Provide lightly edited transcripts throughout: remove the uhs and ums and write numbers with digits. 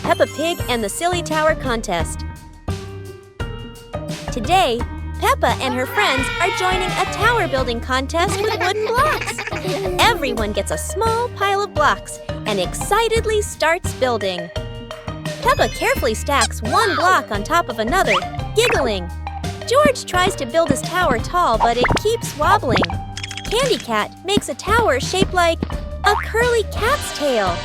Peppa Pig and the Silly Tower contest. Today, Peppa and her friends are joining a tower building contest with wooden blocks. Everyone gets a small pile of blocks and excitedly starts building. Peppa carefully stacks one block on top of another, giggling. George tries to build his tower tall, but it keeps wobbling. Candy Cat makes a tower shaped like a curly cat's tail.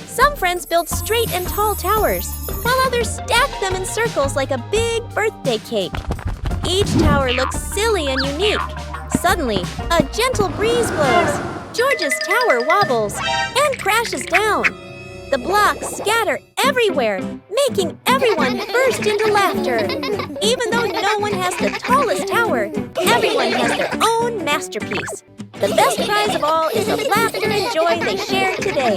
Some friends build straight and tall towers, while others stack them in circles like a big birthday cake. Each tower looks silly and unique. Suddenly, a gentle breeze blows. George's tower wobbles and crashes down. The blocks scatter everywhere, making everyone burst into laughter. Even though no one has the tallest tower, everyone has their own masterpiece. The best prize of all is the laughter and joy they share today.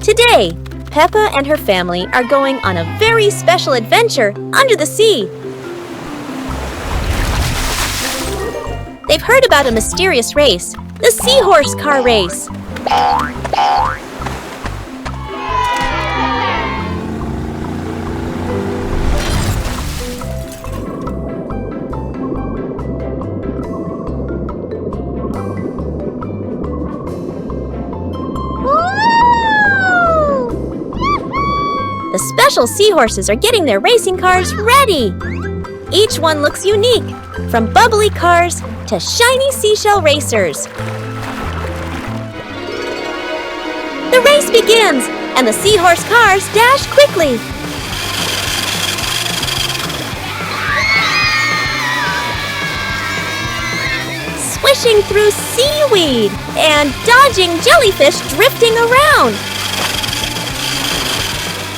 Today, Peppa and her family are going on a very special adventure under the sea. They've heard about a mysterious race, the Seahorse Car Race. The special seahorses are getting their racing cars ready. Each one looks unique, from bubbly cars to shiny seashell racers. The race begins, and the seahorse cars dash quickly. Swishing through seaweed and dodging jellyfish drifting around.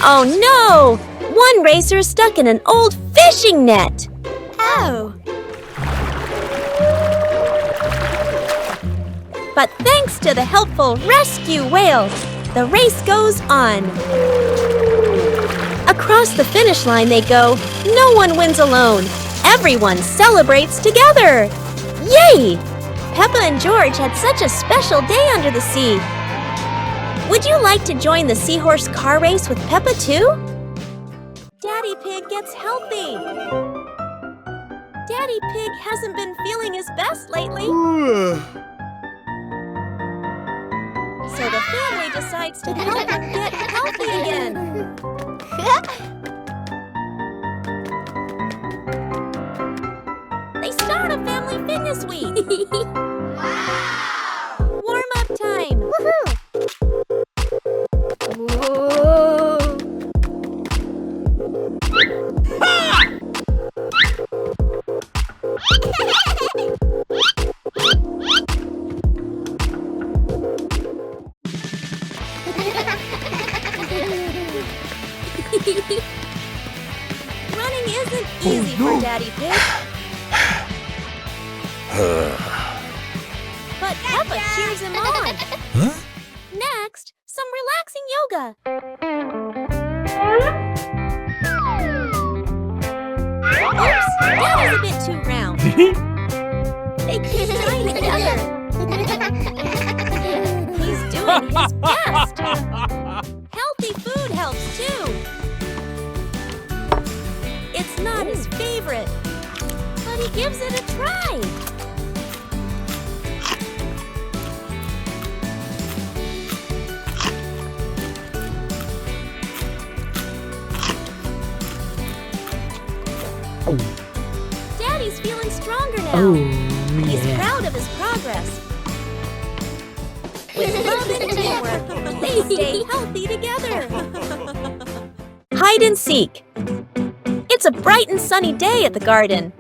Oh no! One racer is stuck in an old fishing net. Oh. But thanks to the helpful rescue whales, the race goes on. Across the finish line they go. No one wins alone. Everyone celebrates together. Yay! Peppa and George had such a special day under the sea. Would you like to join the Seahorse Car Race with Peppa too? Daddy Pig gets healthy. Daddy Pig hasn't been feeling his best lately. So the family decides to help him get healthy again. They start a family fitness week. Wow! Warm-up time. Woohoo! Whoa! Running isn't easy for Daddy Pig. But Peppa cheers him on. Huh? Next, some relaxing yoga. Oops, that is a bit too round. They keep tying together. He's doing his best. Healthy food helps too. It's not his favorite, but he gives it a try. Daddy's feeling stronger now. Oh, He's yeah. proud of his progress. With love and teamwork, they stay healthy together. Hide and seek. It's a bright and sunny day at the garden.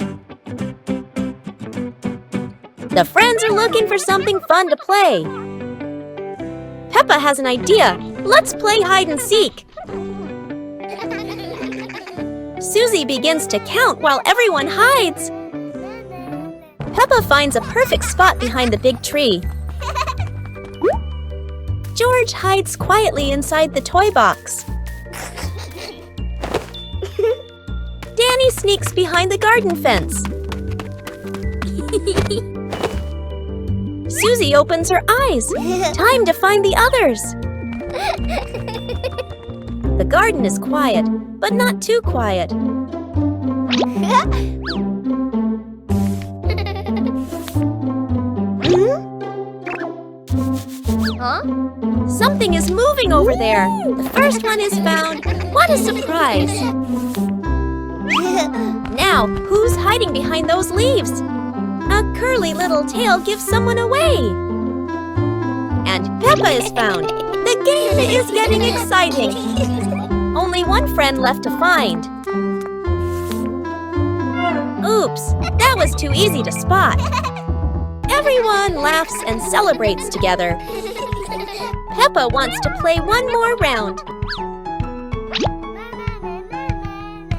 The friends are looking for something fun to play. Peppa has an idea. Let's play hide and seek. Susie begins to count while everyone hides. Peppa finds a perfect spot behind the big tree. George hides quietly inside the toy box. Danny sneaks behind the garden fence. Susie opens her eyes. Time to find the others. The garden is quiet, but not too quiet. Huh? Something is moving over there. The first one is found. What a surprise! Now, who's hiding behind those leaves? A curly little tail gives someone away. And Peppa is found. The game is getting exciting. Only one friend left to find. Oops, that was too easy to spot. Everyone laughs and celebrates together. Peppa wants to play one more round.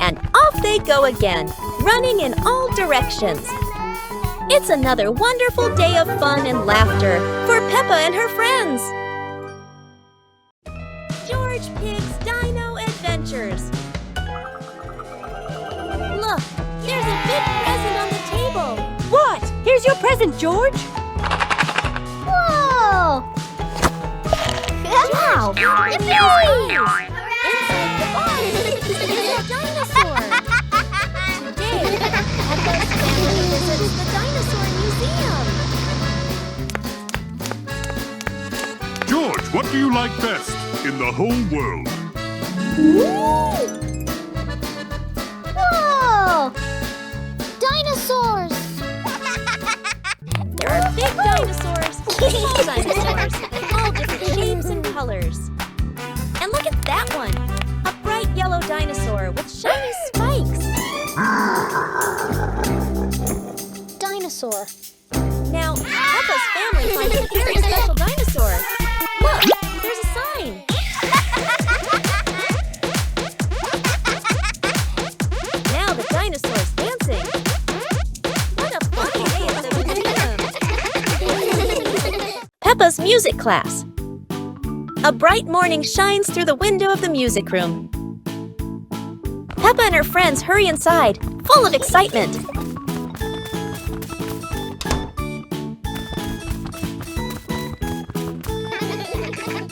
And off they go again, running in all directions. It's another wonderful day of fun and laughter for Peppa and her friends. George Pig's Dino Adventures. Look, there's a big present on the table. What? Here's your present, George. Whoa! Wow! Inside the box is a dinosaur. Today, Peppa's family visits the dinosaur museum. George, what do you like best in the whole world? Whoa! Dinosaurs! There are big dinosaurs, small dinosaurs, and all different shapes and colors. And look at that one, a bright yellow dinosaur with shiny spikes. Dinosaur. Now, Peppa's family finds a very special dinosaur. Look, there's a sign. Now the dinosaur's dancing. What a funny day at the museum. Peppa's music class. A bright morning shines through the window of the music room. Peppa and her friends hurry inside, full of excitement.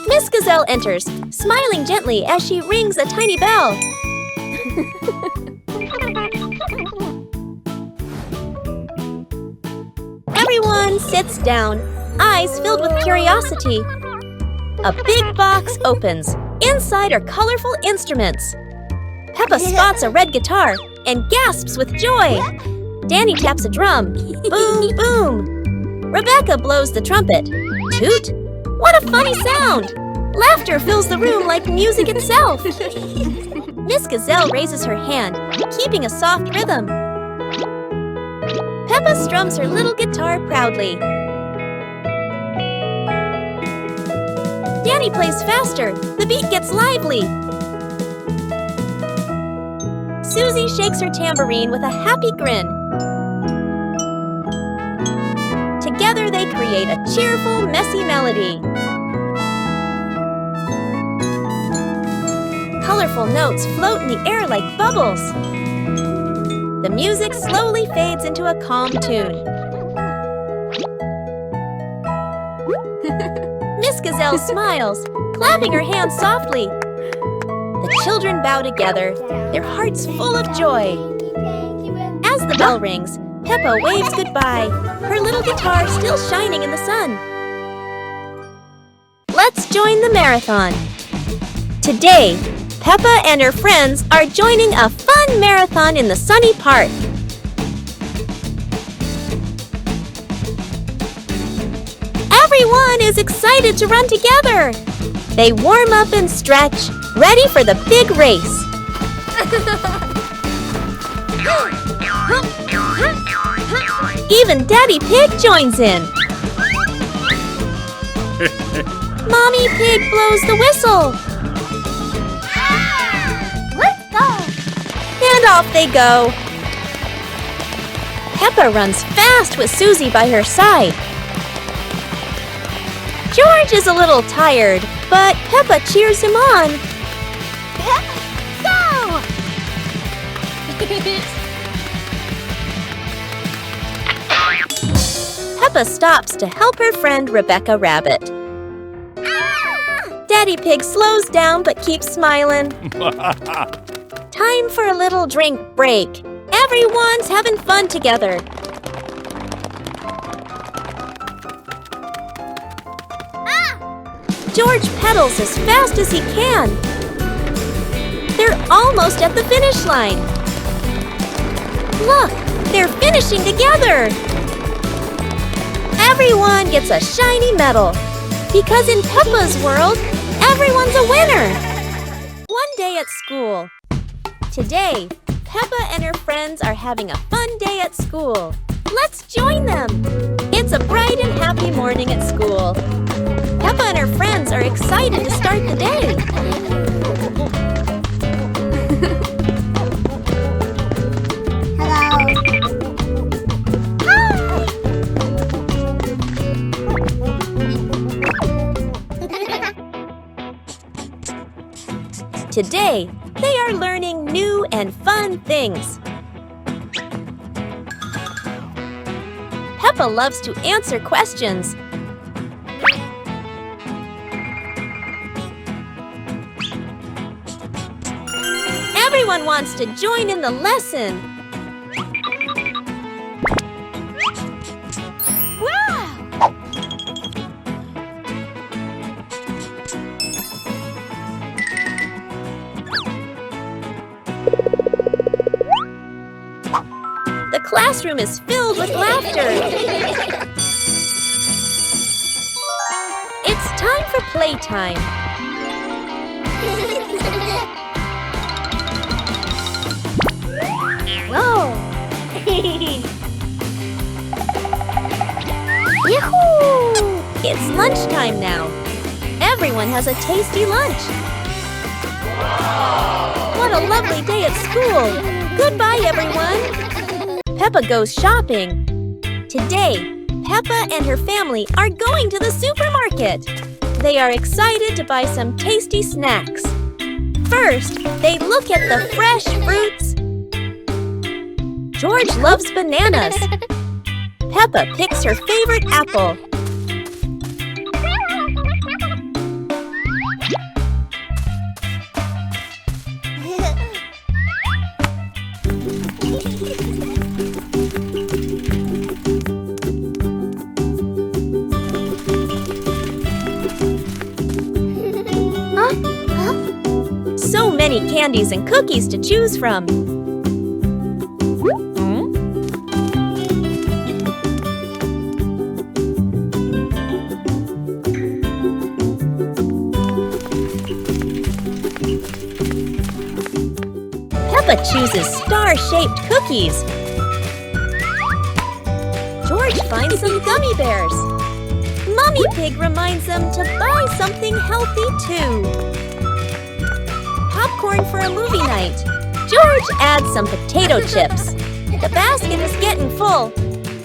Miss Gazelle enters, smiling gently as she rings a tiny bell. Everyone sits down, eyes filled with curiosity. A big box opens. Inside are colorful instruments. Peppa spots a red guitar and gasps with joy. Danny taps a drum. Boom, boom. Rebecca blows the trumpet. Toot. What a funny sound! Laughter fills the room like music itself. Miss Gazelle raises her hand, keeping a soft rhythm. Peppa strums her little guitar proudly. Danny plays faster. The beat gets lively. Susie shakes her tambourine with a happy grin. Together they create a cheerful, messy melody. Colorful notes float in the air like bubbles. The music slowly fades into a calm tune. Miss Gazelle smiles, clapping her hands softly. The children bow together, their hearts full of joy. As the bell rings, Peppa waves goodbye, her little guitar still shining in the sun. Let's join the marathon. Today, Peppa and her friends are joining a fun marathon in the sunny park. Everyone is excited to run together. They warm up and stretch, ready for the big race. Even Daddy Pig joins in. Mommy Pig blows the whistle. Let's go! And off they go. Peppa runs fast with Susie by her side. George is a little tired, but Peppa cheers him on. Go! Peppa stops to help her friend Rebecca Rabbit. Daddy Pig slows down but keeps smiling. Time for a little drink break. Everyone's having fun together. George pedals as fast as he can. They're almost at the finish line. Look, they're finishing together. Everyone gets a shiny medal. Because in Peppa's world, everyone's a winner. One day at school. Today, Peppa and her friends are having a fun day at school. Let's join them. It's a bright and happy morning at school. Peppa and her friends are excited to start the day. Today, they are learning new and fun things. Peppa loves to answer questions. Everyone wants to join in the lesson. Wow! The classroom is filled with laughter. It's time for playtime. Whoa! Yahoo! It's lunchtime now. Everyone has a tasty lunch. What a lovely day at school. Goodbye, everyone. Peppa goes shopping. Today, Peppa and her family are going to the supermarket. They are excited to buy some tasty snacks. First, they look at the fresh fruits. George loves bananas. Peppa picks her favorite apple. So many candies and cookies to choose from. Peppa chooses star-shaped cookies. George finds some gummy bears. Mummy Pig reminds them to buy something healthy too. Popcorn for a movie night. George adds some potato chips. The basket is getting full.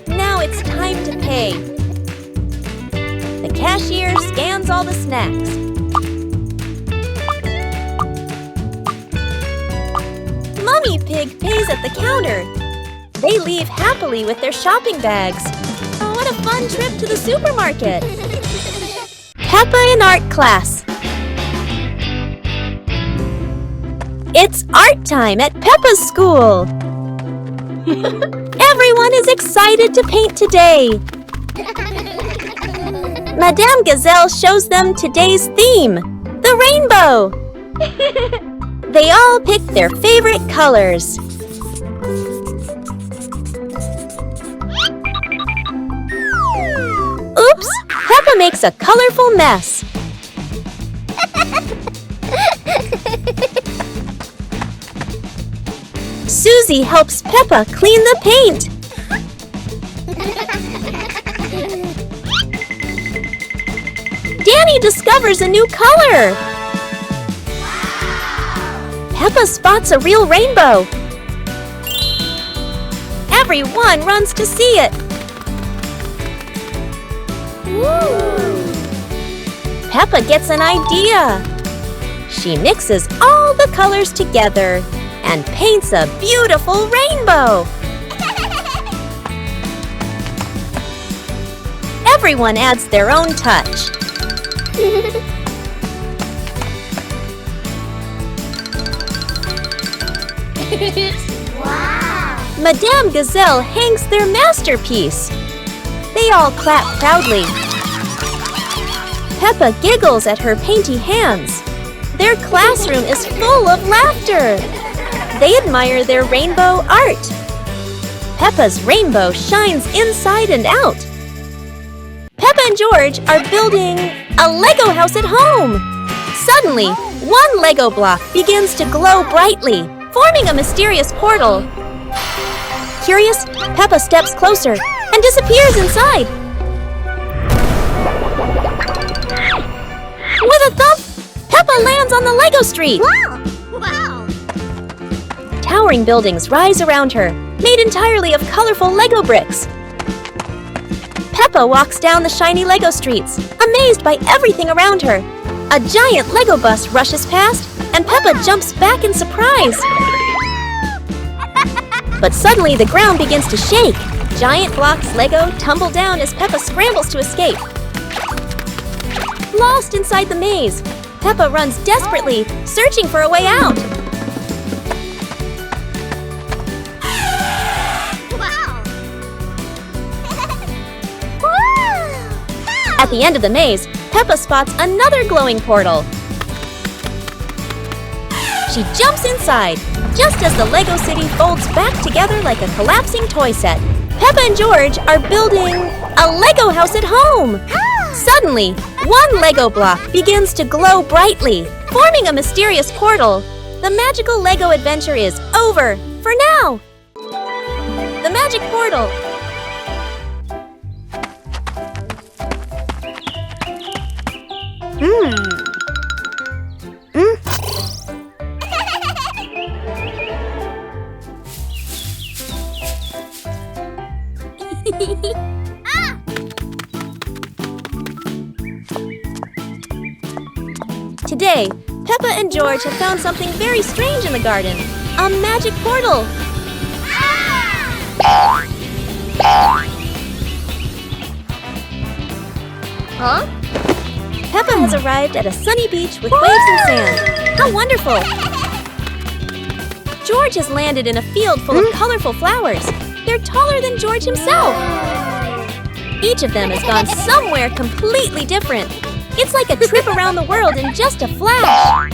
Now it's time to pay. The cashier scans all the snacks. Mummy Pig pays at the counter. They leave happily with their shopping bags. Oh, what a fun trip to the supermarket! Peppa in art class. It's art time at Peppa's school. Everyone is excited to paint today. Madame Gazelle shows them today's theme, the rainbow. They all pick their favorite colors. Oops! Peppa makes a colorful mess. Susie helps Peppa clean the paint. Danny discovers a new color. Peppa spots a real rainbow. Everyone runs to see it. Peppa gets an idea. She mixes all the colors together and paints a beautiful rainbow. Everyone adds their own touch. Wow! Madame Gazelle hangs their masterpiece. They all clap proudly. Peppa giggles at her painty hands. Their classroom is full of laughter. They admire their rainbow art. Peppa's rainbow shines inside and out. Peppa and George are building a Lego house at home. Suddenly, one Lego block begins to glow brightly, forming a mysterious portal. Curious, Peppa steps closer and disappears inside. With a thump, Peppa lands on the Lego street. Wow! Wow! Towering buildings rise around her, made entirely of colorful Lego bricks. Peppa walks down the shiny Lego streets, amazed by everything around her. A giant Lego bus rushes past, and Peppa jumps back in surprise. But suddenly the ground begins to shake. Giant blocks Lego tumble down as Peppa scrambles to escape. Lost inside the maze, Peppa runs desperately, searching for a way out. Wow! At the end of the maze, Peppa spots another glowing portal. She jumps inside, just as the Lego city folds back together like a collapsing toy set. Peppa and George are building a Lego house at home. Suddenly, one Lego block begins to glow brightly, forming a mysterious portal. The magical Lego adventure is over for now. The magic portal. Today, Peppa and George have found something very strange in the garden. A magic portal. Huh? Peppa has arrived at a sunny beach with waves and sand. How wonderful! George has landed in a field full of colorful flowers. They're taller than George himself. Each of them has gone somewhere completely different. It's like a trip around the world in just a flash.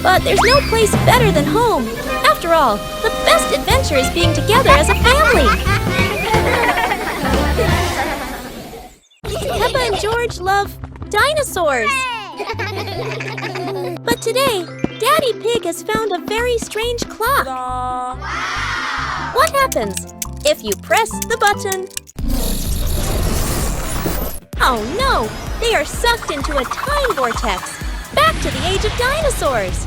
But there's no place better than home. After all, the best adventure is being together as a family. Peppa and George love dinosaurs. But today, Daddy Pig has found a very strange clock. What happens if you press the button? Oh no! They are sucked into a time vortex, back to the age of dinosaurs.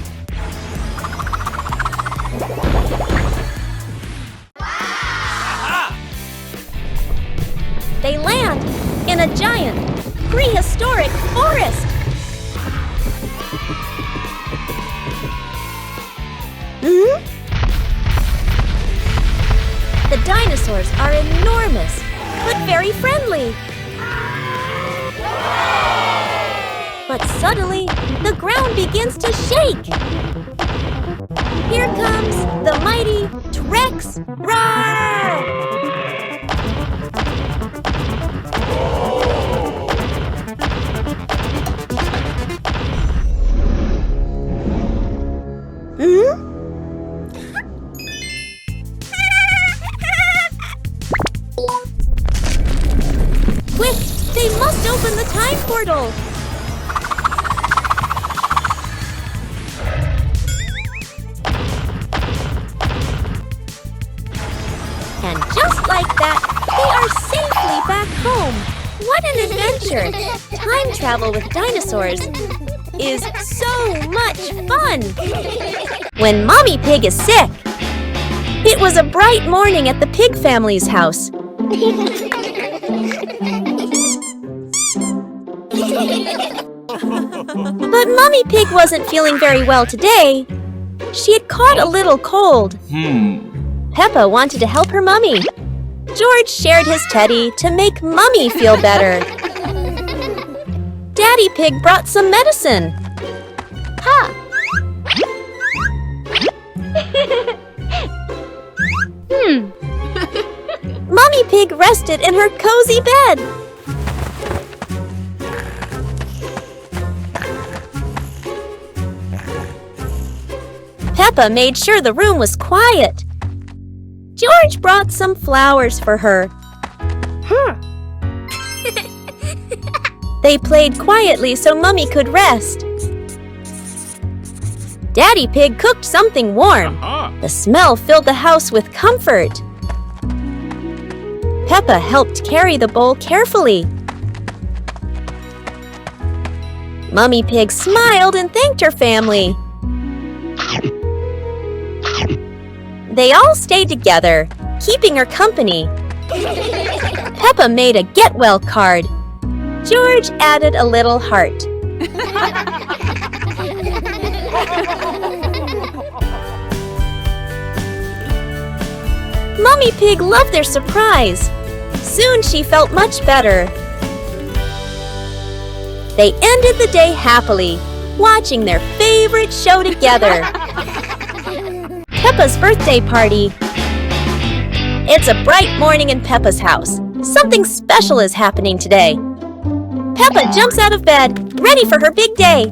They land in a giant, prehistoric forest. The dinosaurs are enormous, but very friendly. But suddenly, the ground begins to shake. Here comes the mighty T-Rex. Roar! Quick! They must open the time portal! And just like that, they are safely back home! What an adventure! Time travel with dinosaurs is so much fun! When Mommy Pig is sick, it was a bright morning at the Pig family's house. But Mommy Pig wasn't feeling very well today. She had caught a little cold. Peppa wanted to help her mummy. George shared his teddy to make Mummy feel better. Daddy Pig brought some medicine. Ha! Mommy Pig rested in her cozy bed. Peppa made sure the room was quiet. George brought some flowers for her. They played quietly so Mummy could rest. Daddy Pig cooked something warm. The smell filled the house with comfort. Peppa helped carry the bowl carefully. Mummy Pig smiled and thanked her family. They all stayed together, keeping her company. Peppa made a get well card. George added a little heart. Mummy Pig loved their surprise. Soon she felt much better. They ended the day happily, watching their favorite show together. Peppa's birthday party. It's a bright morning in Peppa's house. Something special is happening today. Peppa jumps out of bed, ready for her big day.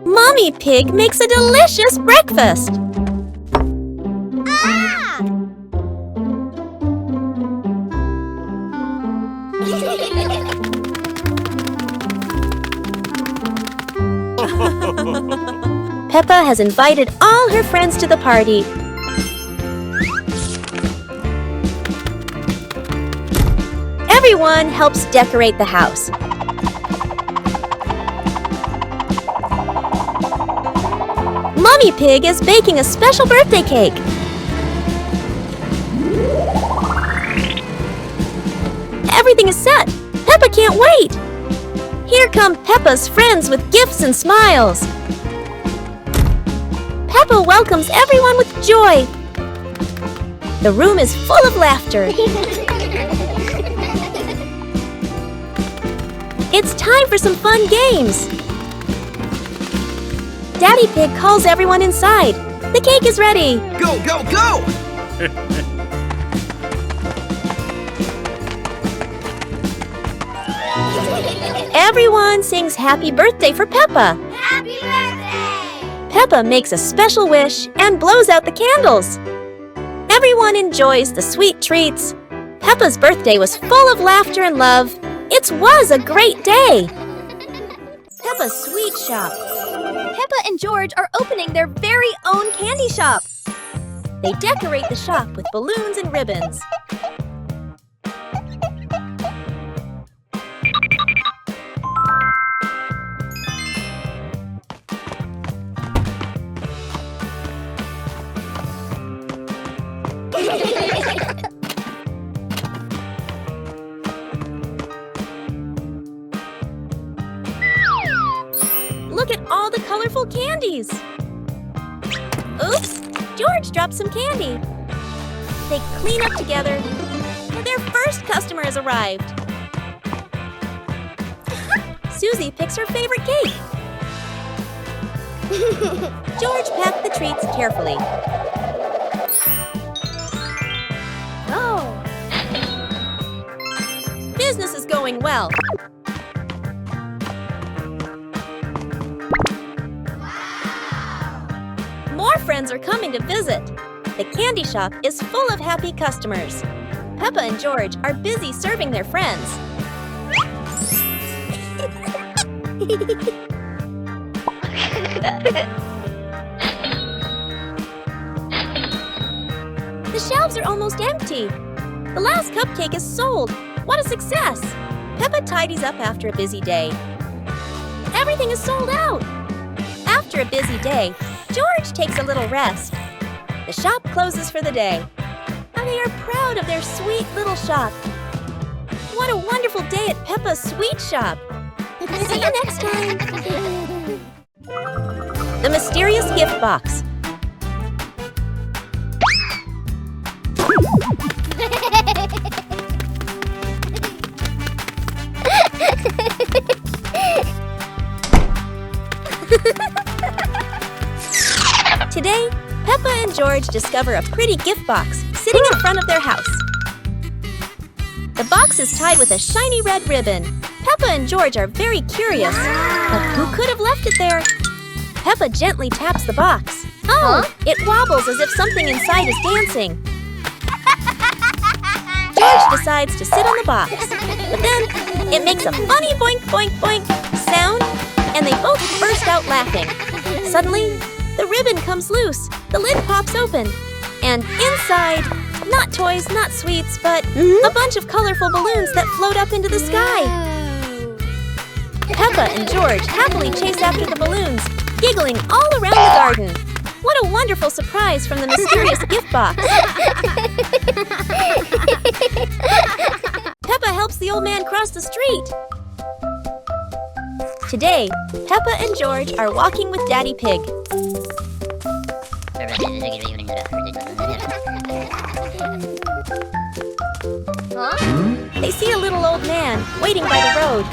Mommy Pig makes a delicious breakfast. Ah! Peppa has invited all her friends to the party. Everyone helps decorate the house. Mummy Pig is baking a special birthday cake. Everything is set. Peppa can't wait. Here come Peppa's friends with gifts and smiles. Peppa welcomes everyone with joy. The room is full of laughter. It's time for some fun games. Daddy Pig calls everyone inside. The cake is ready. Go, go, go! Everyone sings happy birthday for Peppa. Happy birthday! Peppa makes a special wish and blows out the candles. Everyone enjoys the sweet treats. Peppa's birthday was full of laughter and love. It was a great day. Peppa's Sweet Shop. Peppa and George are opening their very own candy shop. They decorate the shop with balloons and ribbons. Look at all the colorful candies. Oops, George dropped some candy. They clean up together. Their first customer has arrived. Susie picks her favorite cake. George packed the treats carefully. Oh! Business is going well. More friends are coming to visit. The candy shop is full of happy customers. Peppa and George are busy serving their friends. The shelves are almost empty. The last cupcake is sold. What a success! Peppa tidies up after a busy day. Everything is sold out. After a busy day, George takes a little rest. The shop closes for the day. And they are proud of their sweet little shop. What a wonderful day at Peppa's Sweet Shop. See you next time. The mysterious gift box. Peppa and George discover a pretty gift box sitting in front of their house. The box is tied with a shiny red ribbon. Peppa and George are very curious, but who could have left it there? Peppa gently taps the box. Oh, it wobbles as if something inside is dancing. George decides to sit on the box, but then it makes a funny boink, boink, boink sound, and they both burst out laughing. Suddenly, the ribbon comes loose, the lid pops open, and inside, not toys, not sweets, but a bunch of colorful balloons that float up into the sky. Peppa and George happily chase after the balloons, giggling all around the garden. What a wonderful surprise from the mysterious gift box. Peppa helps the old man cross the street. Today, Peppa and George are walking with Daddy Pig. They see a little old man waiting by the road.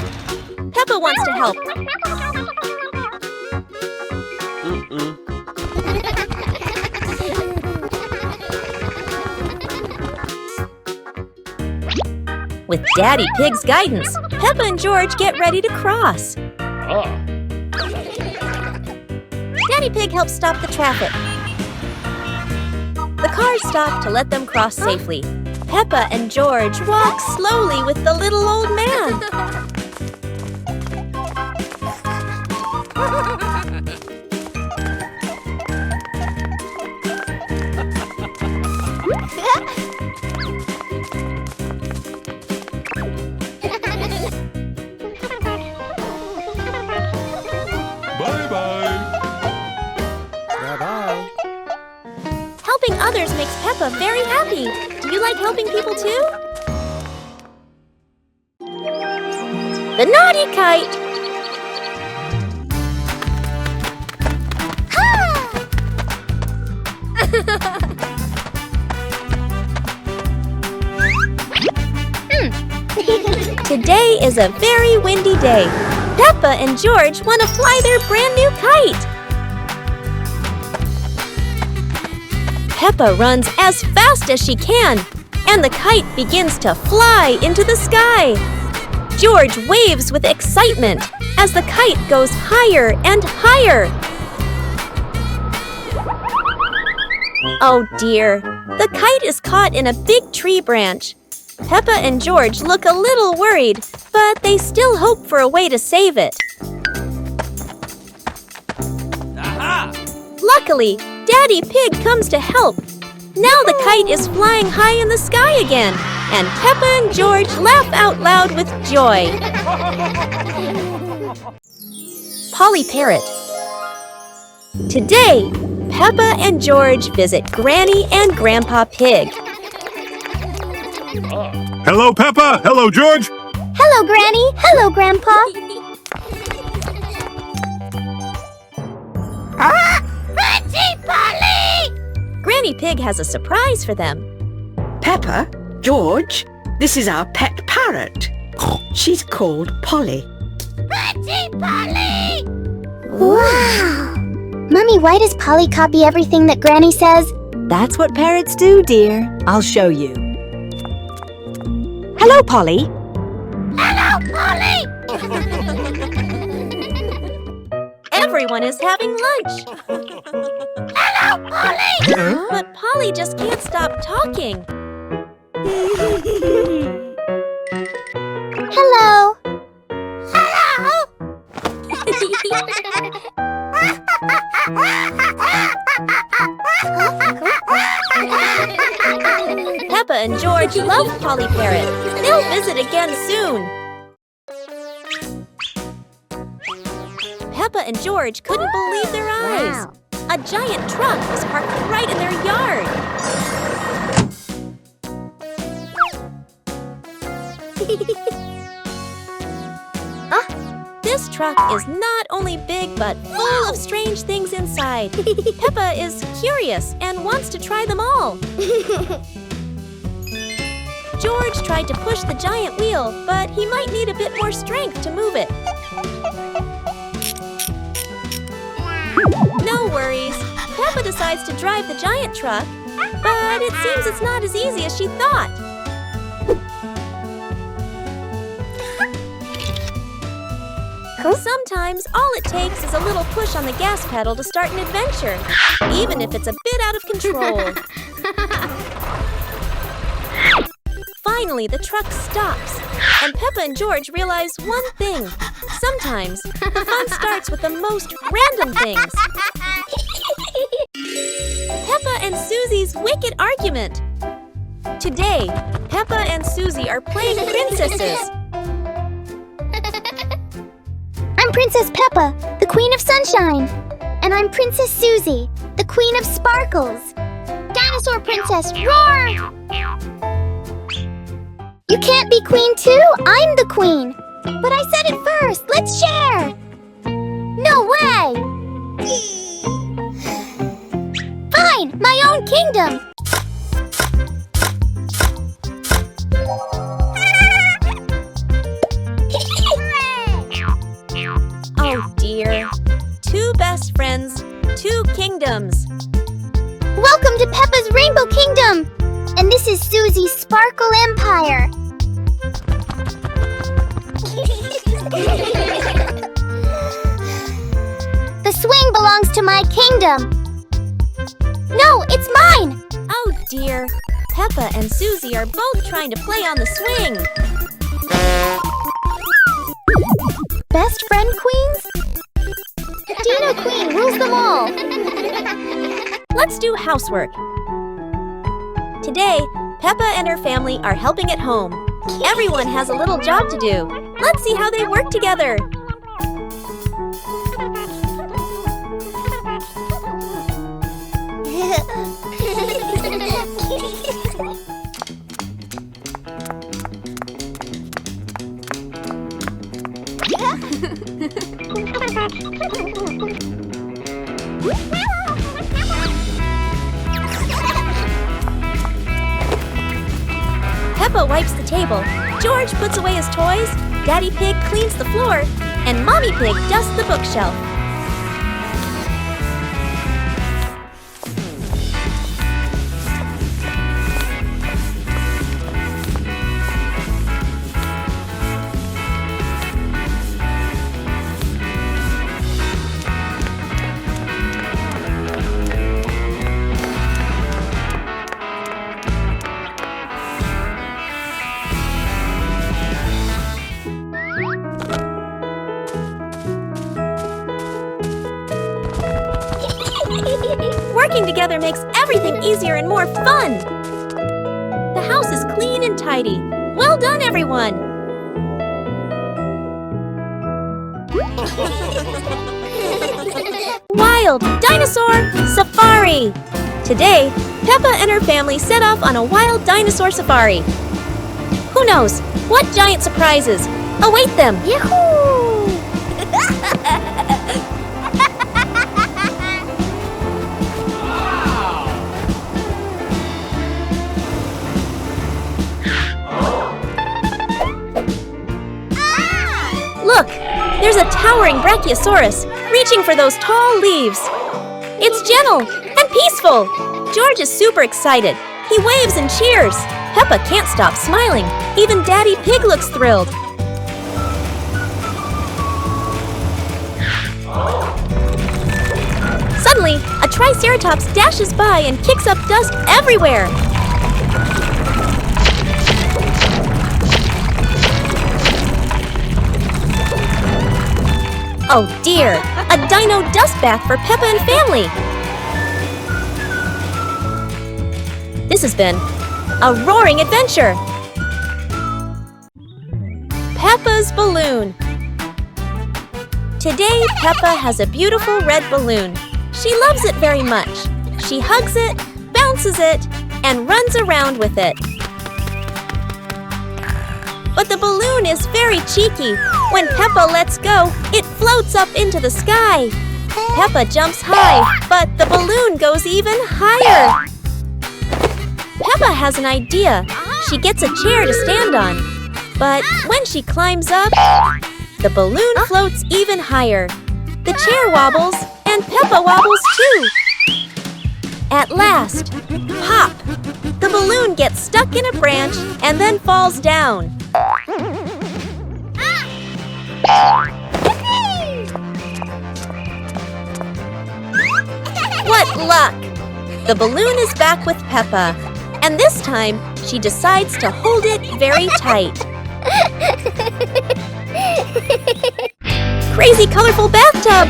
Peppa wants to help. With Daddy Pig's guidance, Peppa and George get ready to cross. Daddy Pig helps stop the traffic. The cars stop to let them cross safely. Peppa and George walk slowly with the little old man. Helping others makes Peppa very happy. Do you like helping people too? The naughty kite! Today is a very windy day. Peppa and George want to fly their brand new kite. Peppa runs as fast as she can, and the kite begins to fly into the sky. George waves with excitement as the kite goes higher and higher. Oh dear, the kite is caught in a big tree branch. Peppa and George look a little worried, but they still hope for a way to save it. Aha! Luckily, Daddy Pig comes to help. Now the kite is flying high in the sky again, and Peppa and George laugh out loud with joy. Polly Parrot. Today, Peppa and George visit Granny and Grandpa Pig. Hello, Peppa. Hello, George. Hello, Granny. Hello, Grandpa. Auntie Polly! Granny Pig has a surprise for them. Peppa, George, this is our pet parrot. She's called Polly. Auntie Polly! Wow! Mummy, why does Polly copy everything that Granny says? That's what parrots do, dear. I'll show you. Hello, Polly. Hello, Polly! Everyone is having lunch. Hello, Polly! But Polly just can't stop talking. Hello. Hello. Peppa and George love Polly Parrot. They'll visit again soon. Peppa and George couldn't believe their eyes. Wow. A giant truck was parked right in their yard. This truck is not only big but full of strange things inside. Peppa is curious and wants to try them all. George tried to push the giant wheel, but he might need a bit more strength to move it. No worries. Peppa decides to drive the giant truck, but it seems it's not as easy as she thought. Sometimes all it takes is a little push on the gas pedal to start an adventure, even if it's a bit out of control. Finally, the truck stops, and Peppa and George realize one thing. Sometimes, the fun starts with the most random things. Peppa and Susie's wicked argument. Today, Peppa and Susie are playing princesses. I'm Princess Peppa, the Queen of Sunshine. And I'm Princess Susie, the Queen of Sparkles. Dinosaur Princess, roar! You can't be queen too, I'm the queen. But I said it first, let's share. No way! Fine, my own kingdom. Oh dear. Two best friends, two kingdoms. Welcome to Peppa's Rainbow Kingdom. And this is Susie's Sparkle Empire. The swing belongs to my kingdom. No, it's mine. Oh dear. Peppa and Susie are both trying to play on the swing. Best friend queens? Dino Queen rules them all. Let's do housework. Today, Peppa and her family are helping at home. Everyone has a little job to do. Let's see how they work together. Peppa wipes the table, George puts away his toys, Daddy Pig cleans the floor, and Mommy Pig dusts the bookshelf. Working together makes everything easier and more fun. The house is clean and tidy. Well done, everyone! Wild Dinosaur Safari! Today, Peppa and her family set off on a wild dinosaur safari. Who knows what giant surprises await them? Yahoo! Look, there's a towering brachiosaurus reaching for those tall leaves. It's gentle and peaceful. George is super excited. He waves and cheers. Peppa can't stop smiling. Even Daddy Pig looks thrilled. Suddenly, a triceratops dashes by and kicks up dust everywhere. Oh dear, a dino dust bath for Peppa and family. This has been a roaring adventure. Peppa's balloon. Today, Peppa has a beautiful red balloon. She loves it very much. She hugs it, bounces it, and runs around with it. But the balloon is very cheeky. When Peppa lets go, it floats up into the sky. Peppa jumps high, but the balloon goes even higher. Peppa has an idea. She gets a chair to stand on. But when she climbs up, the balloon floats even higher. The chair wobbles, and Peppa wobbles too. At last, pop! The balloon gets stuck in a branch and then falls down. What luck! The balloon is back with Peppa, and this time she decides to hold it very tight. Crazy colorful bathtub!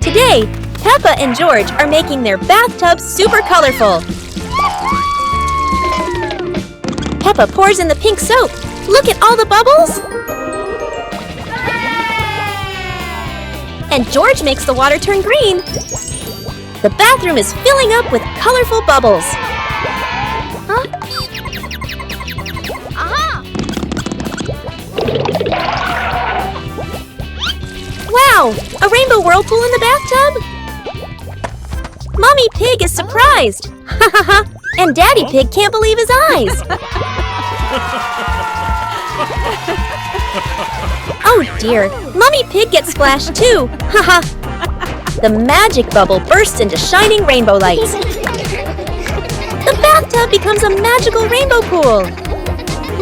Today, Peppa and George are making their bathtub super colorful. Peppa pours in the pink soap. Look at all the bubbles! And George makes the water turn green. The bathroom is filling up with colorful bubbles. Huh? Aha! Wow! A rainbow whirlpool in the bathtub? Mommy Pig is surprised! Ha ha ha! And Daddy Pig can't believe his eyes! Oh dear! Mommy Pig gets splashed too! Ha ha! The magic bubble bursts into shining rainbow lights. The bathtub becomes a magical rainbow pool.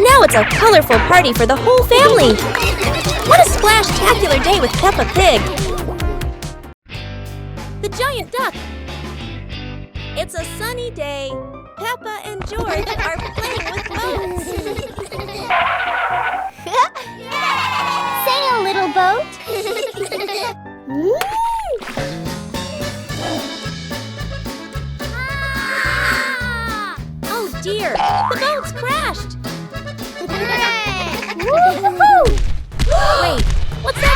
Now it's a colorful party for the whole family. What a splash-tacular day with Peppa Pig. The giant duck. It's a sunny day. Peppa and George are playing with boats. Sail, little boat. Oh dear, the boat's crashed. Woo-hoo-hoo! Wait, what's that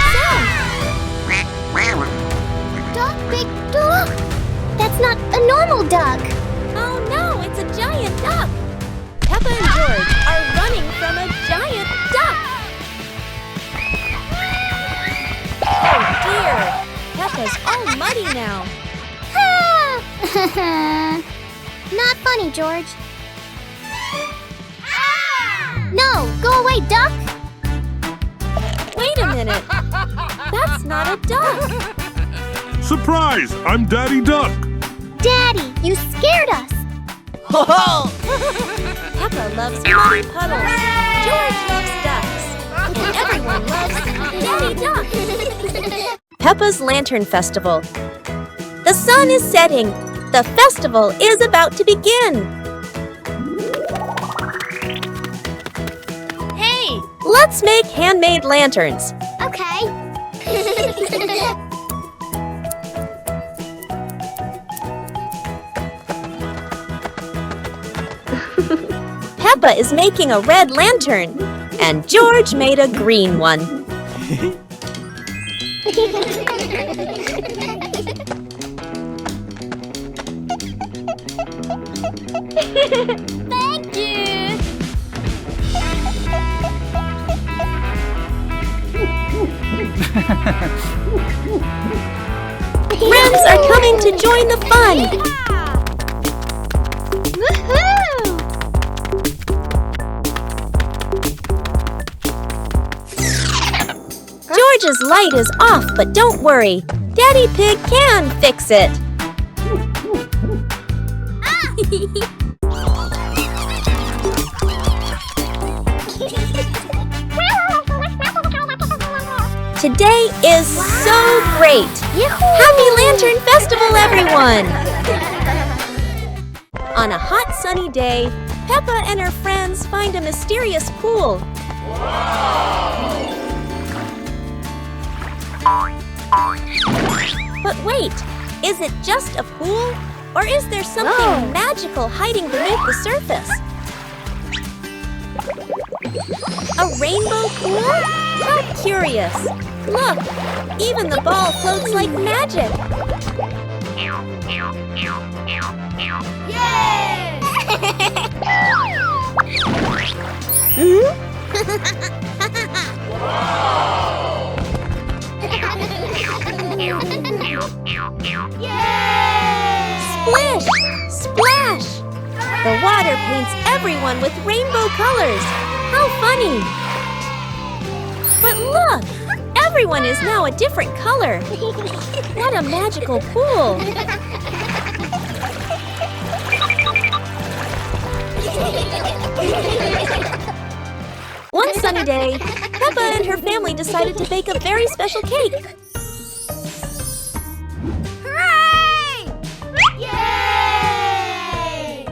Duck, big duck. That's not a normal duck. sound? Oh no, it's a giant duck. Peppa and George are running from a giant duck. Oh dear, Peppa's all muddy now. Not funny, George. No, go away, duck. Wait a minute, that's not a duck. Surprise! I'm Daddy Duck. Daddy, you scared us. Peppa loves muddy puddles. George loves ducks. And everyone loves Daddy Duck. Peppa's Lantern Festival. The sun is setting. The festival is about to begin. Hey, let's make handmade lanterns. Okay. Peppa is making a red lantern, and George made a green one. Thank you. Friends are coming to join the fun. Woohoo! George's light is off, but don't worry. Daddy Pig can fix it. Today is so great. Happy Lantern Festival, everyone! On a hot, sunny day, Peppa and her friends find a mysterious pool. But wait, is it just a pool? Or is there something magical hiding beneath the surface? A rainbow pool? How curious! Look, even the ball floats like magic. Splish! Splash! The water paints everyone with rainbow colors. How funny! But look! Everyone is now a different color. What a magical pool! day, Peppa and her family decided to bake a very special cake. Hooray! Yay!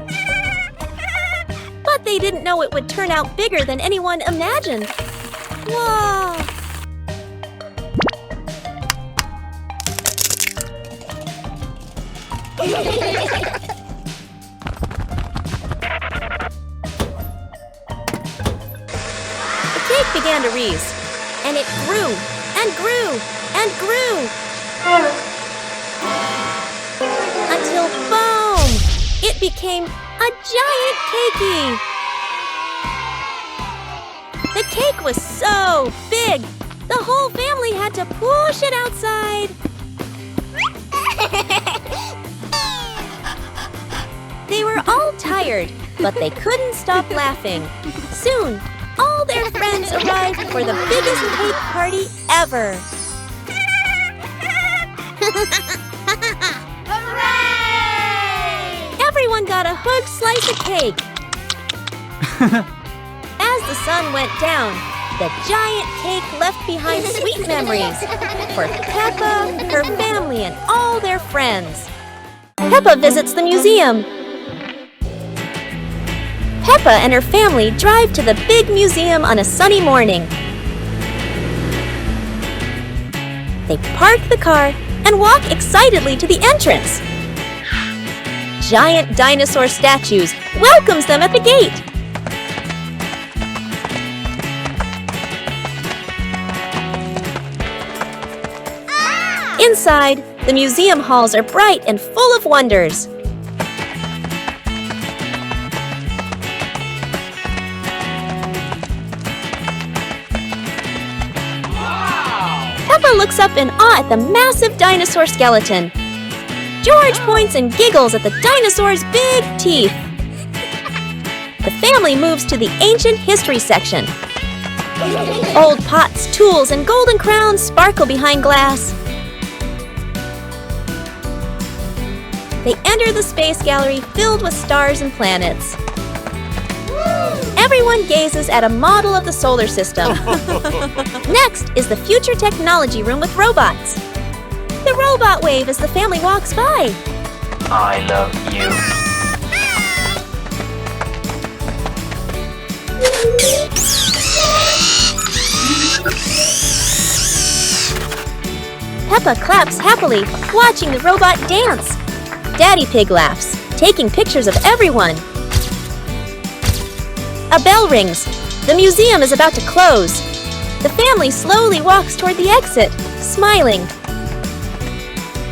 But they didn't know it would turn out bigger than anyone imagined. Whoa! The cake began to rise, and it grew and grew and grew until, boom! It became a giant cakey. The cake was so big, the whole family had to push it outside. They were all tired, but they couldn't stop laughing. Soon, all their friends arrived for the biggest cake party ever. Hooray! Everyone got a huge slice of cake. As the sun went down, the giant cake left behind sweet memories for Peppa, her family, and all their friends. Peppa visits the museum. Peppa and her family drive to the big museum on a sunny morning. They park the car and walk excitedly to the entrance. Giant dinosaur statues welcomes them at the gate. Inside, the museum halls are bright and full of wonders. Peppa looks up in awe at the massive dinosaur skeleton. George points and giggles at the dinosaur's big teeth. The family moves to the ancient history section. Old pots, tools, and golden crowns sparkle behind glass. They enter the space gallery filled with stars and planets. Everyone gazes at a model of the solar system. Next is the future technology room with robots. The robot wave as the family walks by. I love you. Peppa claps happily, watching the robot dance. Daddy Pig laughs, taking pictures of everyone. A bell rings. The museum is about to close. The family slowly walks toward the exit, smiling.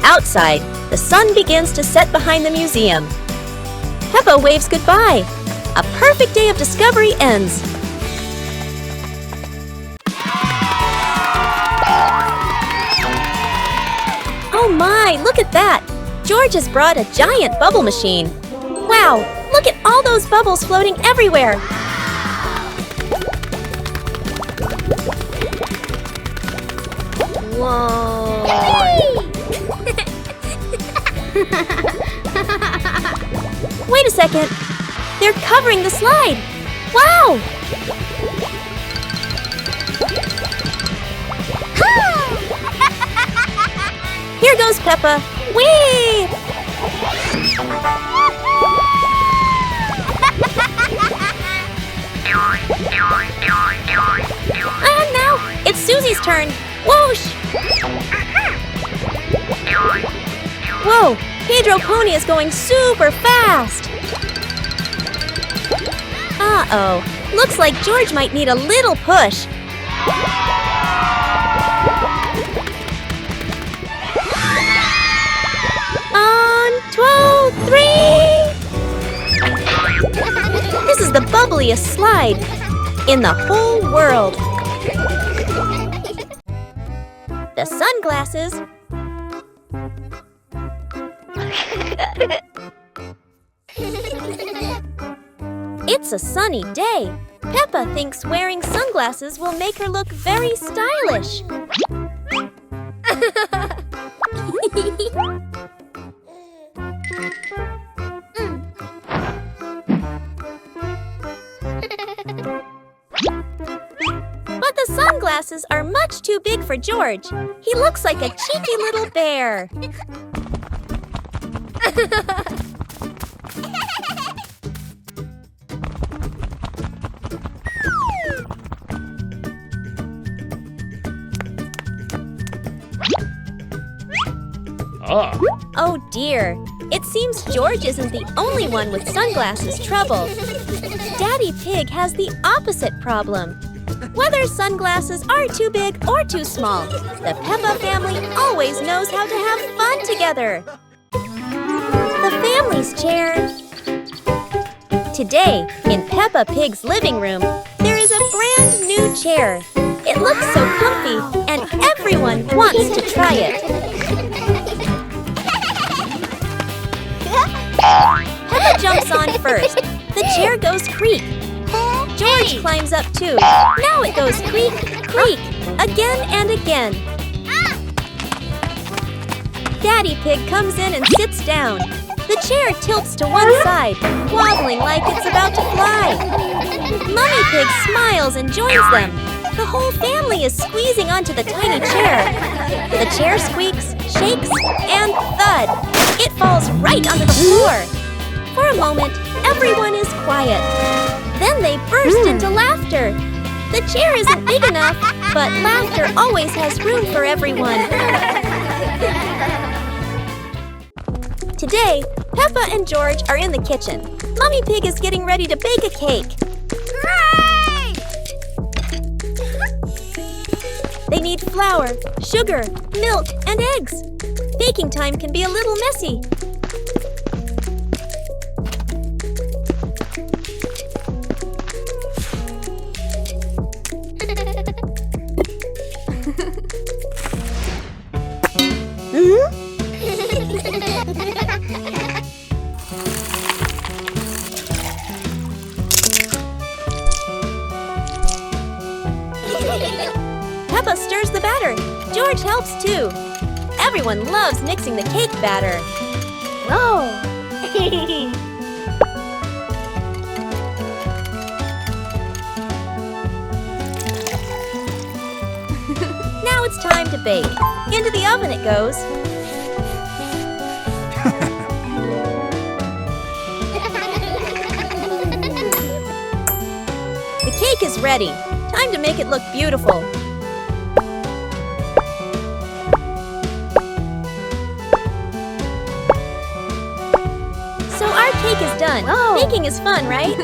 Outside, the sun begins to set behind the museum. Peppa waves goodbye. A perfect day of discovery ends. Oh my, look at that! George has brought a giant bubble machine. Wow, look at all those bubbles floating everywhere. Whoa! Wait a second. They're covering the slide. Wow! Here goes Peppa. Whee! And now it's Susie's turn. Whoosh! Whoa! Pedro Pony is going super fast. Uh-oh. Looks like George might need a little push. On 2, 3! This is the bubbliest slide in the whole world. The sunglasses. It's a sunny day. Peppa thinks wearing sunglasses will make her look very stylish. sunglasses are much too big for George. He looks like a cheeky little bear. Oh dear, it seems George isn't the only one with sunglasses trouble. Daddy Pig has the opposite problem. Whether sunglasses are too big or too small, the Peppa family always knows how to have fun together. The family's chair. Today, in Peppa Pig's living room, there is a brand new chair. It looks so comfy, and everyone wants to try it. Peppa jumps on first. The chair goes creak. George climbs up too. Now it goes creak, creak, again and again. Daddy Pig comes in and sits down. The chair tilts to one side, wobbling like it's about to fly. Mummy Pig smiles and joins them. The whole family is squeezing onto the tiny chair. The chair squeaks, shakes, and thud. It falls right onto the floor. For a moment, everyone is quiet. Then they burst into laughter. The chair isn't big enough, but laughter always has room for everyone. Today, Peppa and George are in the kitchen. Mummy Pig is getting ready to bake a cake. Great! They need flour, sugar, milk, and eggs. Baking time can be a little messy. Peppa stirs the batter. George helps too. Everyone loves mixing the cake batter. Whoa! Now it's time to bake. Into the oven it goes. The cake is ready. Time to make it look beautiful. So our cake is done. Whoa. Baking is fun, right?